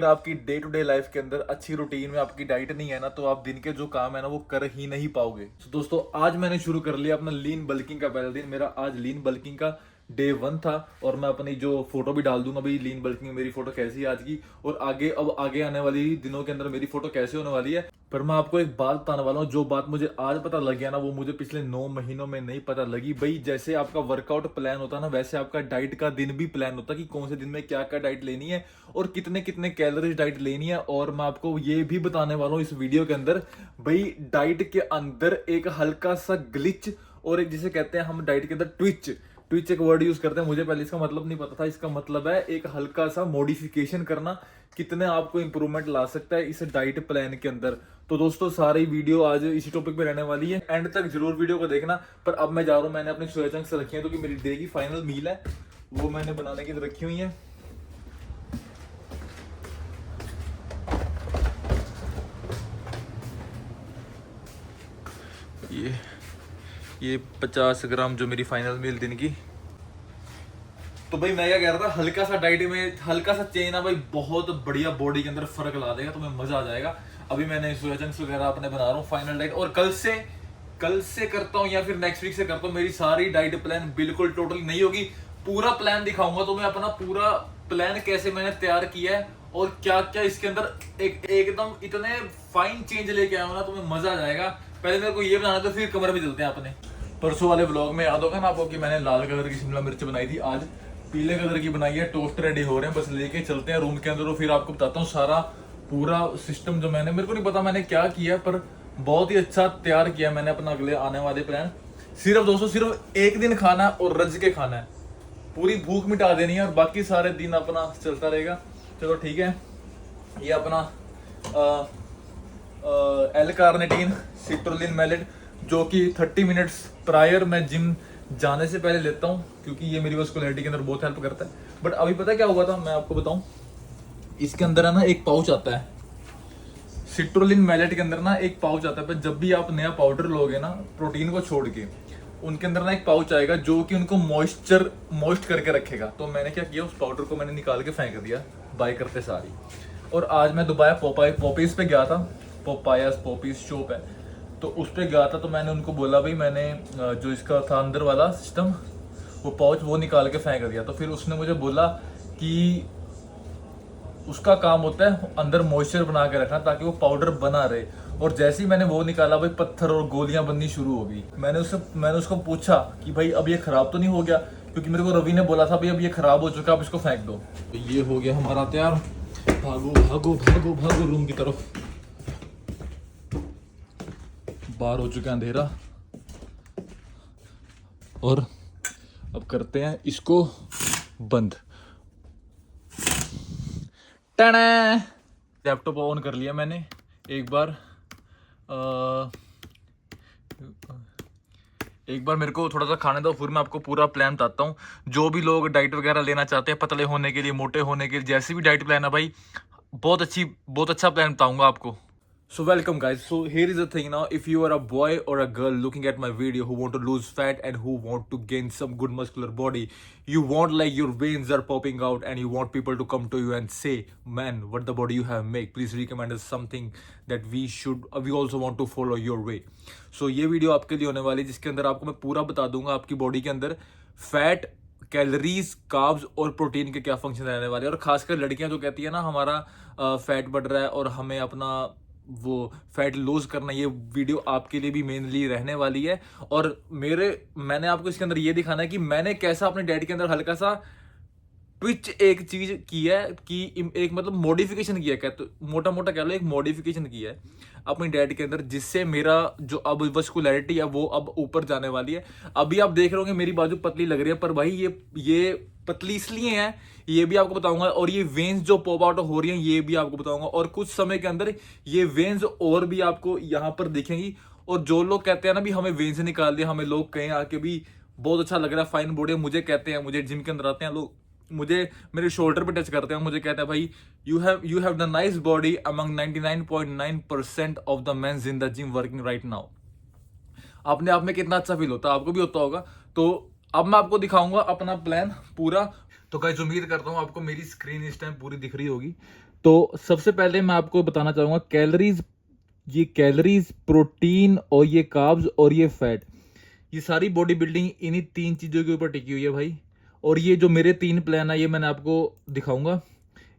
अगर आपकी day to day life के अंदर अच्छी रूटीन में आपकी डाइट नहीं है ना, तो आप दिन के जो काम है ना वो कर ही नहीं पाओगे। तो दोस्तों आज मैंने शुरू कर लिया अपना लीन बल्किंग का पहला दिन। मेरा आज लीन बल्किंग का डे 1 था और मैं अपनी जो फोटो भी डाल दूंगा भाई लीन बल्किंग में मेरी फोटो कैसी है आज की, और आगे आने वाली दिनों के अंदर मेरी फोटो कैसे होने वाली है। पर मैं आपको एक बात बताने वाला हूँ, जो बात मुझे आज पता लग गया ना वो मुझे पिछले 9 महीनों में नहीं पता लगी। भाई जैसे आपका वर्कआउट प्लान होता है ना, वैसे आपका डाइट का दिन भी प्लान होता है कि कौन से दिन में क्या क्या डाइट लेनी है और कितने कितने कैलोरीज डाइट लेनी है। और मैं आपको ये भी बताने वाला हूँ इस वीडियो के अंदर, भाई डाइट के अंदर एक हल्का सा ग्लिच और एक जिसे कहते हैं हम डाइट के अंदर ट्विच एक वर्ड यूज करते हैं, मुझे पहले इसका मतलब नहीं पता था। इसका मतलब है एक हल्का सा मॉडिफिकेशन करना कितने आपको इंप्रूवमेंट ला सकता है इस डाइट प्लान के अंदर। तो दोस्तों सारी वीडियो आज इसी टॉपिक पे रहने वाली है, एंड तक जरूर वीडियो को देखना। पर अब मैं जा रहा हूँ, मैंने अपनी सोया चंक्स रखी है, तो कि मेरी डे की फाइनल मील है वो मैंने बनाने की रखी हुई है। ये 50 ग्राम जो मेरी फाइनल मील दिन की। तो भाई मैं क्या कह रहा था, हल्का सा डाइट में हल्का सा चेंज ना भाई बहुत बढ़िया बॉडी के अंदर फर्क ला देगा, तुम्हें मजा आ जाएगा। अभी मैंने सोया चंक्स वगैरह अपने बना रहा हूँ फाइनल डाइट, और कल से करता हूँ या फिर नेक्स्ट वीक से करता हूँ। मेरी सारी डाइट प्लान बिल्कुल टोटली नहीं होगी, पूरा प्लान दिखाऊंगा तुम्हें, अपना पूरा प्लान कैसे मैंने तैयार किया है और क्या क्या इसके अंदर एकदम इतने फाइन चेंज लेके आया हूँ ना, तुम्हें मजा आ जाएगा। पहले मेरे को ये बनाना तो फिर कमर में चलते हैं अपने। परसों वाले व्लॉग में याद होगा ना आपको कि मैंने लाल कलर की शिमला मिर्च बनाई थी, आज पीले कलर की बनाई है। टोस्ट रेडी हो रहे हैं, बस लेके चलते हैं रूम के अंदर और फिर आपको बताता हूँ सारा पूरा सिस्टम जो मेरे को नहीं पता मैंने क्या किया, पर बहुत ही अच्छा तैयार किया मैंने अपना अगले आने वाले प्लान। सिर्फ दोस्तों सिर्फ एक दिन खाना है और रज के खाना है, पूरी भूख मिटा देनी है और बाकी सारे दिन अपना चलता रहेगा। चलो ठीक है, ये अपना एल कार्निटीन सिट्रोलिन मैलेट जो कि 30 मिनट्स प्रायर मैं जिम जाने से पहले लेता हूँ, क्योंकि ये मेरी वस्कुलरिटी के अंदर बहुत हेल्प करता है। बट अभी पता क्या हुआ था, मैं आपको बताऊं, इसके अंदर है ना एक पाउच आता है सिट्रोलिन मैलेट के अंदर ना, एक पाउच आता है। पर जब भी आप नया पाउडर लोगे ना प्रोटीन को छोड़ के, उनके अंदर ना एक पाउच आएगा जो कि उनको मॉइस्ट करके रखेगा। तो मैंने क्या किया, उस पाउडर को मैंने निकाल के फेंक दिया बाय करते सारी। और आज मैं दोबारा पॉपीज पे गया था, पॉपीज शॉप है, तो उस पर गया था। तो मैंने उनको बोला भाई मैंने जो इसका था अंदर वाला सिस्टम वो पाउच वो निकाल के फेंक दिया। तो फिर उसने मुझे बोला कि उसका काम होता है अंदर मॉइस्चर बना के रखना ताकि वो पाउडर बना रहे। और जैसे ही मैंने वो निकाला भाई पत्थर और गोलियां बननी शुरू हो गई। मैंने उसको पूछा कि भाई अब ये खराब तो नहीं हो गया, क्योंकि मेरे को रवि ने बोला था भाई अब ये खराब हो चुका, आप इसको फेंक दो। तो ये हो गया हमारा तैयार। भागो भागो भागो भागो रूम की तरफ, बाहर हो चुका अंधेरा और अब करते हैं इसको बंद। लैपटॉप ऑन कर लिया मैंने एक बार मेरे को थोड़ा सा खाने दो, फिर मैं आपको पूरा प्लान बताता हूँ। जो भी लोग डाइट वगैरह लेना चाहते हैं पतले होने के लिए, मोटे होने के लिए, जैसी भी डाइट प्लान है भाई बहुत अच्छा प्लान बताऊंगा आपको। So welcome guys. So here is the thing now, if you are a boy or a girl looking at my video who want to lose fat and who want to gain some good muscular body, you want like your veins are popping out and you want people to come to you and say, man, what the body you have make, please recommend us something that we also want to follow your way. So ये video आपके लिए होने वाली है, जिसके अंदर आपको मैं पूरा बता दूंगा आपकी बॉडी के अंदर फैट, कैलोरीज, कार्ब्स और प्रोटीन के क्या फंक्शन रहने वाले हैं। और खासकर लड़कियां जो कहती है ना हमारा फैट बढ़ रहा है और हमें अपना वो फैट लूज करना, ये वीडियो आपके लिए भी मेनली रहने वाली है। और मैंने आपको इसके अंदर ये दिखाना है कि मैंने कैसा अपने डाइट के अंदर हल्का सा ट्विच एक चीज की है कि एक मतलब मॉडिफिकेशन किया है, तो मोटा मोटा कह लो एक मॉडिफिकेशन किया है अपनी डाइट के अंदर, जिससे मेरा जो अब वस्कुलरिटी है वो अब ऊपर जाने वाली है। अभी आप देख रहे होंगे मेरी बाजू पतली लग रही है, पर भाई ये पतली इसलिए है, ये भी आपको बताऊंगा। और ये वेन्स जो पॉप आउट हो रही हैं ये भी आपको बताऊंगा, और कुछ समय के अंदर ये वेन्स और भी आपको यहाँ पर दिखेंगी। और जो लोग कहते हैं ना भी हमें वेन्स निकाल दिया, हमें लोग कहीं आके भी बहुत अच्छा लग रहा है, फाइन बॉडी, मुझे कहते हैं, मुझे जिम के अंदर आते हैं लोग, मुझे मेरे शोल्डर पे टच करते हैं, मुझे कहते हैं भाई you have the nice body among 99.9% of the mens in the gym working right now. अपने आप में कितना अच्छा फील होता है, आपको भी होता होगा। तो अब मैं आपको दिखाऊंगा अपना प्लान पूरा। तो गाइस उम्मीद करता हूँ आपको मेरी स्क्रीन इस टाइम पूरी दिख रही होगी। तो सबसे पहले मैं आपको बताना चाहूँगा कैलोरीज, ये कैलोरीज, प्रोटीन और ये कार्ब्स और ये फैट, ये सारी बॉडी बिल्डिंग इन्हीं 3 चीज़ों के ऊपर टिकी हुई है भाई। और ये जो मेरे 3 प्लान है ये मैंने आपको दिखाऊँगा।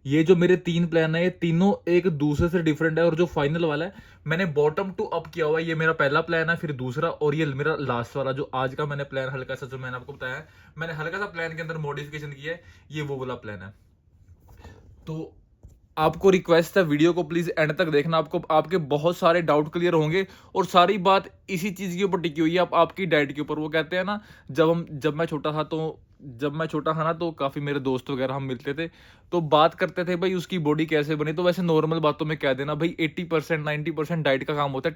ये जो मेरे 3 प्लान है ये तीनों एक दूसरे से डिफरेंट है, और जो फाइनल वाला है मैंने बॉटम टू अप किया हुआ है। ये मेरा पहला प्लान है, फिर दूसरा, और ये मेरा लास्ट वाला जो आज का मैंने प्लान हल्का सा, जो मैंने आपको बताया है, मैंने हल्का सा प्लान के अंदर मॉडिफिकेशन किया है, ये वो वाला प्लान है। तो आपको रिक्वेस्ट है वीडियो को प्लीज एंड तक देखना, आपको आपके बहुत सारे डाउट क्लियर होंगे, और सारी बात इसी चीज के ऊपर टिकी हुई है, आपकी डाइट के ऊपर। वो कहते हैं ना, जब मैं छोटा था ना तो काफी मेरे दोस्त वगैरह हम मिलते थे, तो बात करते थे भाई उसकी बॉडी कैसे बनी, तो वैसे नॉर्मल बातों में कह देना भाई 80% 90% डाइट का काम होता है,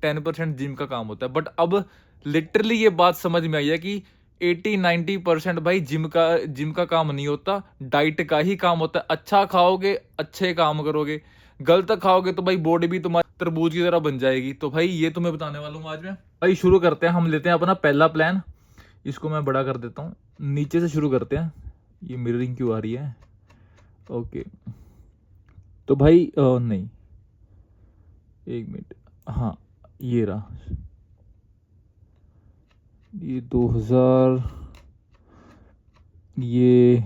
10% जिम का काम होता है। बट अब लिटरली ये बात समझ में आई है कि 80-90% भाई जिम का काम नहीं होता, डाइट का ही काम होता है। अच्छा खाओगे, अच्छे काम करोगे, गलत खाओगे तो भाई बॉडी भी तुम्हारी तरबूज की तरह बन जाएगी। तो भाई ये तुम्हें बताने वाला हूँ आज मैं। भाई शुरू करते हैं, हम लेते हैं अपना पहला प्लान। इसको मैं बड़ा कर देता हूँ, नीचे से शुरू करते हैं। ये मिररिंग क्यों आ रही है? ओके, तो भाई नहीं, एक मिनट, हाँ ये रहा, ये 2000, ये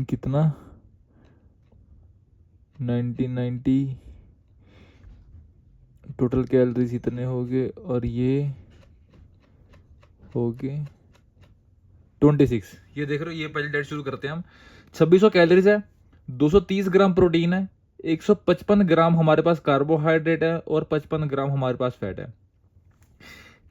कितना 1990 टोटल कैलोरीज इतने हो गए, और ये हो गए 26। ये देख रहे हो, ये पहली डाइट शुरू करते हैं हम। 2600 कैलोरीज है, 230 ग्राम प्रोटीन है, 155 ग्राम हमारे पास कार्बोहाइड्रेट है, और 55 ग्राम हमारे पास फैट है।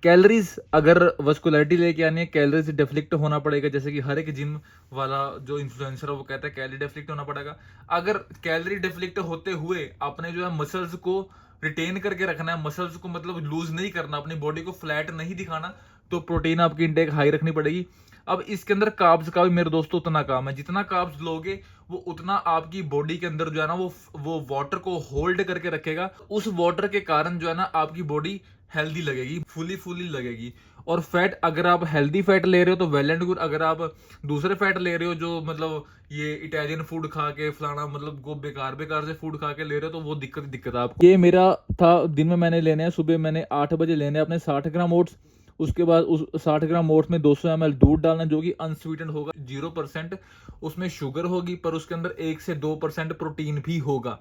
कैलोरीज अगर वस्कुलरिटी लेके आनी है, कैलोरीज डेफ्लिक्ट होना पड़ेगा, जैसे कि हर एक जिम वाला जो इन्फ्लुएंसर है वो कहता है कैलोरी डेफ्लिक्ट होना पड़ेगा। अगर कैलोरी डेफ्लिक्ट होते हुए आपने जो है मसल्स को रिटेन करके रखना है, मसल्स को मतलब लूज नहीं करना, अपनी बॉडी को फ्लैट नहीं दिखाना, तो प्रोटीन आपकी इंटेक हाई रखनी पड़ेगी। अब इसके अंदर कार्ब्स का भी मेरे दोस्तों उतना काम है, जितना कार्ब्स लोगे वो उतना आपकी बॉडी के अंदर जो है ना वो वाटर को होल्ड करके रखेगा। उस वाटर के कारण जो है ना आपकी बॉडी हेल्दी लगेगी, फुली लगेगी। और फैट, अगर आप हेल्दी फैट ले रहे हो तो वेल एंड गुड, अगर आप दूसरे फैट ले रहे हो जो मतलब ये इटालियन फूड खा के फलाना, मतलब वो बेकार से फूड खा के ले रहे हो, तो वो दिक्कत है आपको। ये मेरा था, दिन में मैंने लेने हैं, सुबह मैंने 8 बजे लेने हैं अपने 60 ग्राम ओट्स। उसके बाद उस 60 ग्राम ओट्स में 200 ml दूध डालना, जो कि अनस्वीटेंड होगा, 0% उसमें शुगर होगी, पर उसके अंदर 1 से 2% प्रोटीन भी होगा।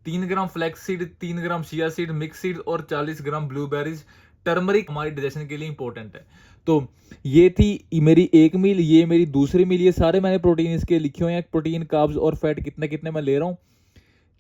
3 ग्राम फ्लैक्स सीड, 3 ग्राम चिया सीड, मिक्स सीड, और 40 ग्राम ब्लूबेरीज। टर्मरिक हमारी डाइजेशन के लिए इंपॉर्टेंट है। तो ये थी मेरी एक मील, ये मेरी दूसरी मील। ये सारे मैंने प्रोटीन इसके लिखे हुए हैं, प्रोटीन, कार्ब्स और फैट कितने कितने मैं ले रहा हूँ।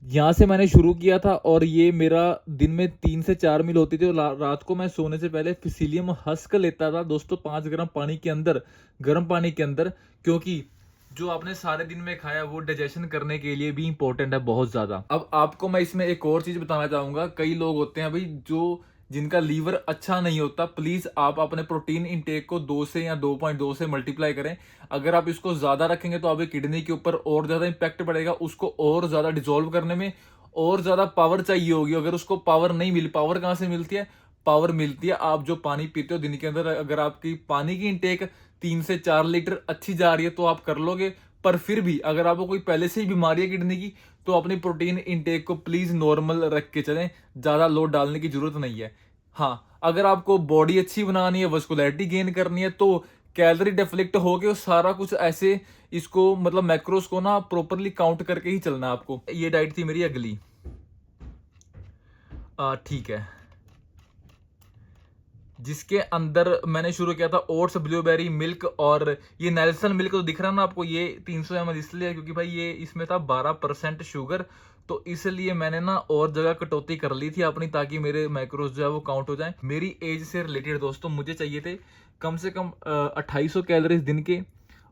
यहाँ से मैंने शुरू किया था, और ये मेरा दिन में 3 से 4 मील होती थी। और रात को मैं सोने से पहले फिसीलियम हस्क लेता था दोस्तों, 5 ग्राम पानी के अंदर, गर्म पानी के अंदर, क्योंकि जो आपने सारे दिन में खाया वो डाइजेशन करने के लिए भी इंपॉर्टेंट है बहुत ज्यादा। अब आपको मैं इसमें एक और चीज बताना चाहूंगा, कई लोग होते हैं भाई जो जिनका लीवर अच्छा नहीं होता, प्लीज आप अपने प्रोटीन इनटेक को 2 से या 2.2 से मल्टीप्लाई करें। अगर आप इसको ज्यादा रखेंगे तो आपकी किडनी के ऊपर और ज्यादा इंपैक्ट पड़ेगा, उसको और ज्यादा डिसॉल्व करने में और ज्यादा पावर चाहिए होगी। अगर उसको पावर नहीं मिली, पावर कहाँ से मिलती है? पावर मिलती है आप जो पानी पीते हो दिन के अंदर। अगर आपकी पानी की इंटेक 3 से 4 लीटर अच्छी जा रही है तो आप कर लोगे, पर फिर भी अगर आपको कोई पहले से ही बीमारी है किडनी की, तो अपनी प्रोटीन इनटेक को प्लीज नॉर्मल रख के चलें, ज्यादा लोड डालने की जरूरत नहीं है। हाँ, अगर आपको बॉडी अच्छी बनानी है, वस्कुलरिटी गेन करनी है, तो कैलोरी डेफ्लिक्ट हो गए सारा कुछ ऐसे, इसको मतलब मैक्रोस को ना प्रॉपरली काउंट करके ही चलना है आपको। ये डाइट थी मेरी अगली, ठीक है, जिसके अंदर मैंने शुरू किया था ओट्स, ब्लूबेरी मिल्क, और ये नेल्सन मिल्क तो दिख रहा है ना आपको, ये 300 ml इसलिए क्योंकि भाई ये इसमें था 12% शुगर, तो इसलिए मैंने ना और जगह कटौती कर ली थी अपनी, ताकि मेरे मैक्रोस जो है वो काउंट हो जाए। मेरी एज से रिलेटेड दोस्तों मुझे चाहिए थे कम से कम 2800 कैलोरीज दिन के,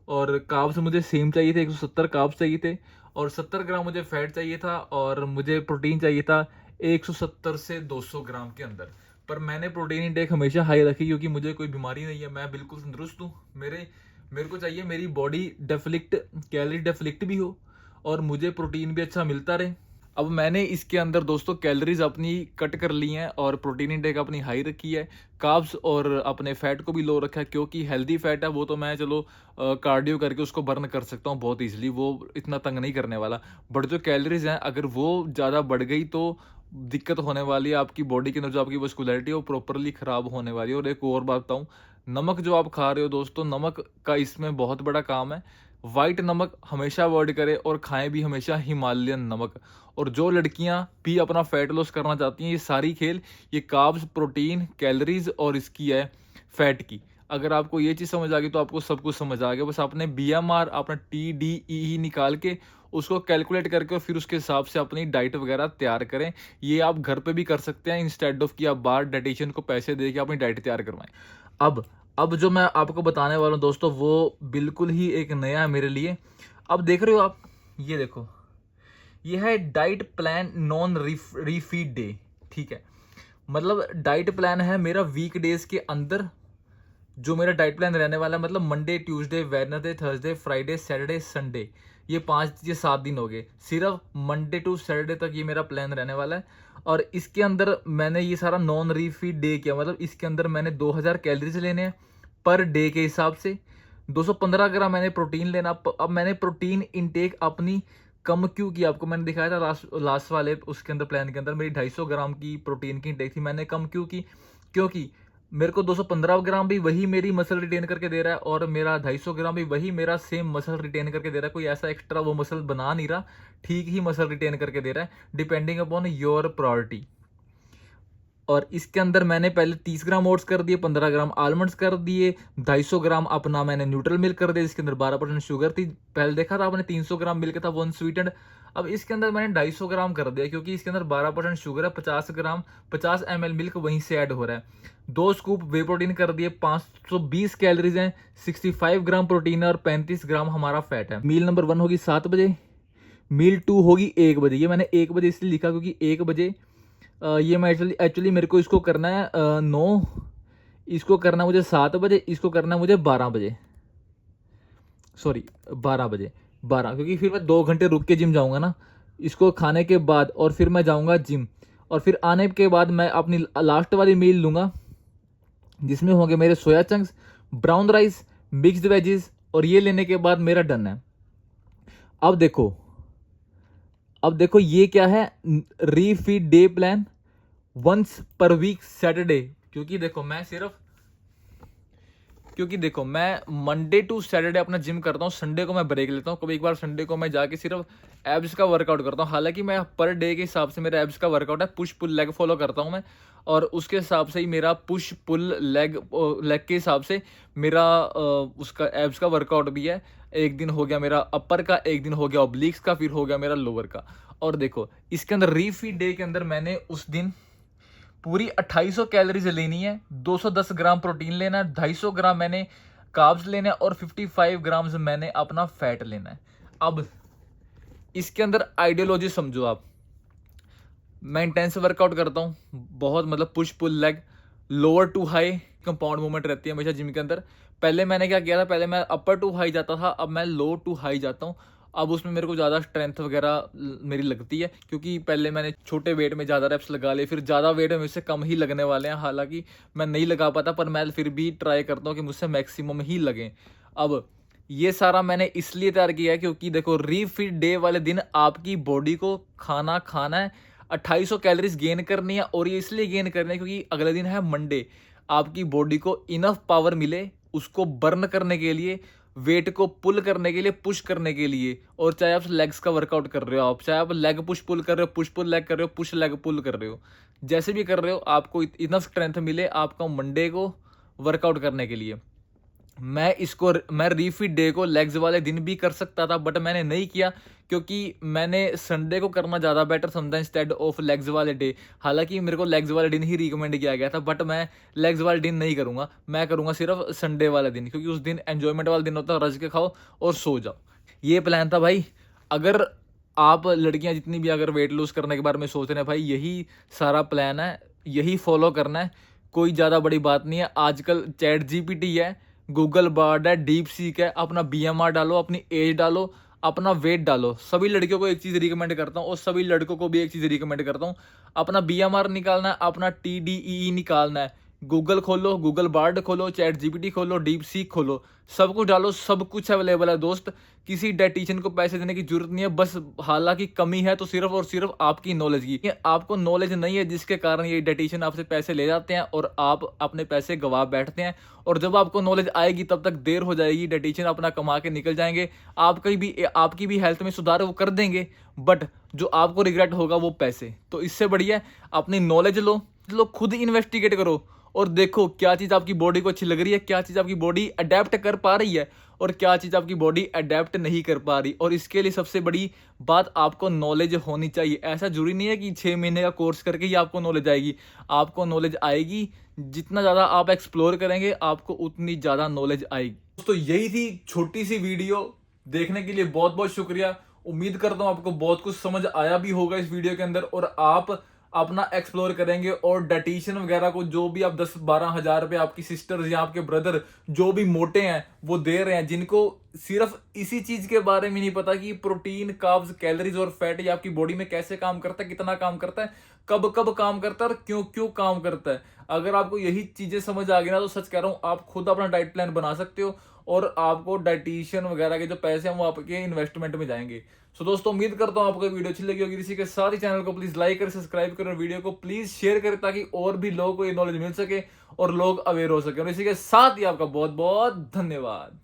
और कार्ब्स मुझे सेम चाहिए थे, 170 कार्ब्स चाहिए थे, और 70 ग्राम मुझे फैट चाहिए था, और मुझे प्रोटीन चाहिए था 170 से 200 ग्राम के अंदर। पर मैंने प्रोटीन इंटेक हमेशा हाई रखी, क्योंकि मुझे कोई बीमारी नहीं है, मैं बिल्कुल तंदुरुस्त हूँ। मेरे को चाहिए मेरी बॉडी डेफ्लिक्ट, कैलोरी डेफ्लिक्ट भी हो, और मुझे प्रोटीन भी अच्छा मिलता रहे। अब मैंने इसके अंदर दोस्तों कैलोरीज अपनी कट कर ली हैं और प्रोटीन इंटेक अपनी हाई रखी है, कार्ब्स और अपने फैट को भी लो रखा है, क्योंकि हेल्दी फैट है वो तो मैं चलो कार्डियो करके उसको बर्न कर सकता हूँ बहुत ईजिली, वो इतना तंग नहीं करने वाला। बट जो कैलोरीज हैं अगर वो ज़्यादा बढ़ गई तो दिक्कत होने वाली है, आपकी बॉडी के अंदर जो आपकी मस्कुलैरिटी है वो प्रॉपरली ख़राब होने वाली है। और एक और बात बताऊँ, नमक जो आप खा रहे हो दोस्तों, नमक का इसमें बहुत बड़ा काम है। वाइट नमक हमेशा अवॉइड करें और खाएं भी हमेशा हिमालयन नमक। और जो लड़कियां भी अपना फैट लॉस करना चाहती हैं, ये सारी खेल ये कार्ब्स, प्रोटीन, कैलोरीज और इसकी है फैट की। अगर आपको ये चीज़ समझ आ गई तो आपको सब कुछ समझ आ गया। बस आपने BMR अपना TDEE निकाल के उसको कैलकुलेट करके और फिर उसके हिसाब से अपनी डाइट वगैरह तैयार करें। ये आप घर पे भी कर सकते हैं इंस्टेड ऑफ कि आप बाहर डाइटिशियन को पैसे दे के अपनी डाइट तैयार करवाएं। अब जो मैं आपको बताने वाला हूँ दोस्तों वो बिल्कुल ही एक नया है मेरे लिए। अब देख रहे हो आप, ये देखो, ये है diet plan non refeed day. ठीक है, मतलब डाइट प्लान है मेरा वीक डेज के अंदर जो मेरा डाइट प्लान रहने वाला है, मतलब Monday, Tuesday, Wednesday, Thursday, Friday, Saturday, Sunday, ये 7 दिन हो गए। सिर्फ मंडे टू सैटरडे तक ये मेरा प्लान रहने वाला है। और इसके अंदर मैंने ये सारा नॉन रीफीड डे किया, मतलब इसके अंदर मैंने 2000 कैलोरीज लेने हैं पर डे के हिसाब से। 215 ग्राम मैंने प्रोटीन लेना। अब मैंने प्रोटीन इनटेक अपनी कम क्यों की, आपको मैंने दिखाया था लास्ट वाले उसके अंदर प्लान के अंदर मेरी 250 ग्राम की प्रोटीन की इनटेक थी, मैंने कम क्यों की, क्योंकि मेरे को 215 ग्राम भी वही मेरी मसल रिटेन करके दे रहा है और मेरा 250 ग्राम भी वही मेरा सेम मसल रिटेन करके दे रहा है। कोई ऐसा एक्स्ट्रा वो मसल बना नहीं रहा, ठीक ही मसल रिटेन करके दे रहा है, डिपेंडिंग अपॉन योर प्रायोरिटी। और इसके अंदर मैंने पहले 30 ग्राम ओट्स कर दिए, 15 ग्राम आलमंड्स कर दिए, 250 ग्राम अपना मैंने न्यूट्रल मिल्क कर दिया जिसके अंदर 12% शुगर थी। पहले देखा था आपने 300 ग्राम मिल्क था वन स्वीटेंड। अब इसके अंदर मैंने 250 ग्राम कर दिया क्योंकि इसके अंदर 12% शुगर है, 50 ml मिल्क वहीं से ऐड हो रहा है। 2 स्कूप वे प्रोटीन कर दिए, 520 कैलोरीज हैं, 65 ग्राम प्रोटीन है और 35 ग्राम हमारा फैट है। मील नंबर 1 होगी 7 बजे, मील 2 होगी 1 बजे। ये मैंने 1 बजे इसलिए लिखा क्योंकि 1 बजे ये मैं एक्चुअली मेरे को इसको करना है 9, इसको करना मुझे 7 बजे, इसको करना मुझे 12 बजे, सॉरी 12 बजे, 12, क्योंकि फिर मैं 2 घंटे रुक के जिम जाऊंगा ना इसको खाने के बाद, और फिर मैं जाऊंगा जिम, और फिर आने के बाद मैं अपनी लास्ट वाली मील लूँगा जिसमें होंगे मेरे soya chunks, brown rice, mixed veggies, और ये लेने के बाद मेरा डन है। अब देखो ये क्या है, refeed day plan once per week Saturday. क्योंकि देखो मैं मंडे टू सैटरडे अपना जिम करता हूँ, संडे को मैं ब्रेक लेता हूँ, कभी एक बार संडे को मैं जाके सिर्फ एब्स का वर्कआउट करता हूँ। हालांकि मैं पर डे के हिसाब से मेरा एब्स का वर्कआउट है, पुश पुल लेग फॉलो करता हूँ मैं, और उसके हिसाब से ही मेरा पुश पुल लेग के हिसाब से मेरा उसका एब्स का वर्कआउट भी है। एक दिन हो गया मेरा अपर का, एक दिन हो गया ऑब्लिक्स का, फिर हो गया मेरा लोअर का। और देखो इसके अंदर रीफीड डे के अंदर मैंने उस दिन पूरी 2800 कैलोरीज लेनी है, 210 ग्राम प्रोटीन लेना है, 250 ग्राम मैंने कार्ब्स लेना है और 55 ग्राम्स मैंने अपना फैट लेना है। अब इसके अंदर आइडियोलॉजी समझो आप, मैं इंटेंस वर्कआउट करता हूँ बहुत, मतलब push pull leg, lower to high compound movement रहती है हमेशा जिम के अंदर। पहले मैंने क्या किया था, पहले मैं अपर टू हाई जाता था, अब मैं लो टू हाई जाता हूँ। अब उसमें मेरे को ज़्यादा स्ट्रेंथ वगैरह मेरी लगती है क्योंकि पहले मैंने छोटे वेट में ज़्यादा रेप्स लगा लिए, फिर ज़्यादा वेट में मुझसे कम ही लगने वाले हैं। हालांकि मैं नहीं लगा पाता पर मैं फिर भी ट्राई करता हूँ कि मुझसे मैक्सिमम ही लगें। अब ये सारा मैंने इसलिए तैयार किया है क्योंकि देखो रीफीड डे वाले दिन आपकी बॉडी को खाना है, 2800 कैलोरीज गेन करनी है, और ये इसलिए गेन करनी है क्योंकि अगले दिन है मंडे। आपकी बॉडी को इनफ पावर मिले उसको बर्न करने के लिए, वेट को पुल करने के लिए, पुश करने के लिए। और चाहे आप लेग्स का वर्कआउट कर रहे हो, आप चाहे आप लेग पुश पुल कर रहे हो, पुश पुल लेग कर रहे हो, पुश लेग पुल कर रहे हो, जैसे भी कर रहे हो, आपको इनफ स्ट्रेंथ मिले आपका मंडे को वर्कआउट करने के लिए। मैं रीफीड डे को लेग्स वाले दिन भी कर सकता था बट मैंने नहीं किया क्योंकि मैंने संडे को करना ज़्यादा बेटर समझा इंस्टेड ऑफ लेग्स वाले डे। हालांकि मेरे को लेग्स वाले दिन ही रिकमेंड किया गया था बट मैं लेग्स वाले दिन नहीं करूँगा, मैं करूँगा सिर्फ संडे वाले दिन, क्योंकि उस दिन एन्जॉयमेंट वाला दिन होता है, रज के खाओ और सो जाओ। ये प्लान था भाई। अगर आप लड़कियां जितनी भी अगर वेट लूज करने के बारे में सोच रहे हैं, भाई यही सारा प्लान है, यही फॉलो करना है, कोई ज़्यादा बड़ी बात नहीं है। आजकल चैट जीपीटी है, गूगल बार्ड है, डीप सीक है, अपना BMR डालो, अपनी एज डालो, अपना वेट डालो। सभी लड़कियों को एक चीज़ रिकमेंड करता हूँ और सभी लड़कों को भी एक चीज़ रिकमेंड करता हूँ, अपना बीएमआर निकालना है, अपना टीडीई निकालना है। गूगल खोलो, गूगल बार्ड खोलो, चैट जीपीटी खोलो, डीप सीक खोलो, सब कुछ डालो, सब कुछ अवेलेबल है दोस्त। किसी डायटीशियन को पैसे देने की जरूरत नहीं है, बस हालांकि कमी है तो सिर्फ और सिर्फ आपकी नॉलेज की। ये आपको नॉलेज नहीं है जिसके कारण ये डायटीशियन आपसे पैसे ले जाते हैं और आप अपने पैसे गवा बैठते हैं। और जब आपको नॉलेज आएगी तब तक देर हो जाएगी, डायटीशियन अपना कमा के निकल जाएंगे, आपकी भी हेल्थ में सुधार वो कर देंगे, बट जो आपको रिग्रेट होगा वो पैसे। तो इससे बढ़िया है अपनी नॉलेज लो, खुद इन्वेस्टिगेट करो और देखो क्या चीज़ आपकी बॉडी को अच्छी लग रही है, क्या चीज़ आपकी बॉडी अडेप्ट कर पा रही है और क्या चीज़ आपकी बॉडी अडेप्ट नहीं कर पा रही। और इसके लिए सबसे बड़ी बात, आपको नॉलेज होनी चाहिए। ऐसा जरूरी नहीं है कि 6 महीने का कोर्स करके ही आपको नॉलेज आएगी। आपको नॉलेज आएगी, जितना ज़्यादा आप एक्सप्लोर करेंगे आपको उतनी ज़्यादा नॉलेज आएगी। दोस्तों यही थी छोटी सी वीडियो, देखने के लिए बहुत बहुत शुक्रिया। उम्मीद करता हूँ आपको बहुत कुछ समझ आया भी होगा इस वीडियो के अंदर और आप अपना एक्सप्लोर करेंगे। और डाइटिशियन वगैरह को जो भी आप 10-12 हज़ार रुपये आपकी सिस्टर्स या आपके ब्रदर जो भी मोटे हैं वो दे रहे हैं, जिनको सिर्फ इसी चीज के बारे में नहीं पता कि प्रोटीन, कार्ब्स, कैलोरीज और फैट ये आपकी बॉडी में कैसे काम करता है, कितना काम करता है, कब कब काम करता है और क्यों क्यों काम करता है। अगर आपको यही चीजें समझ आ गई ना तो सच कह रहा हूँ आप खुद अपना डाइट प्लान बना सकते हो और आपको डाइटिशियन वगैरह के जो पैसे हैं वो आपके इन्वेस्टमेंट में जाएंगे। सो दोस्तों उम्मीद करता हूँ आपको वीडियो अच्छी लगी होगी। इसी के साथ ही चैनल को प्लीज लाइक करें, सब्सक्राइब करें और वीडियो को प्लीज शेयर करें ताकि और भी लोगों को ये नॉलेज मिल सके और लोग अवेयर हो सके। और इसी के साथ ही आपका बहुत बहुत धन्यवाद।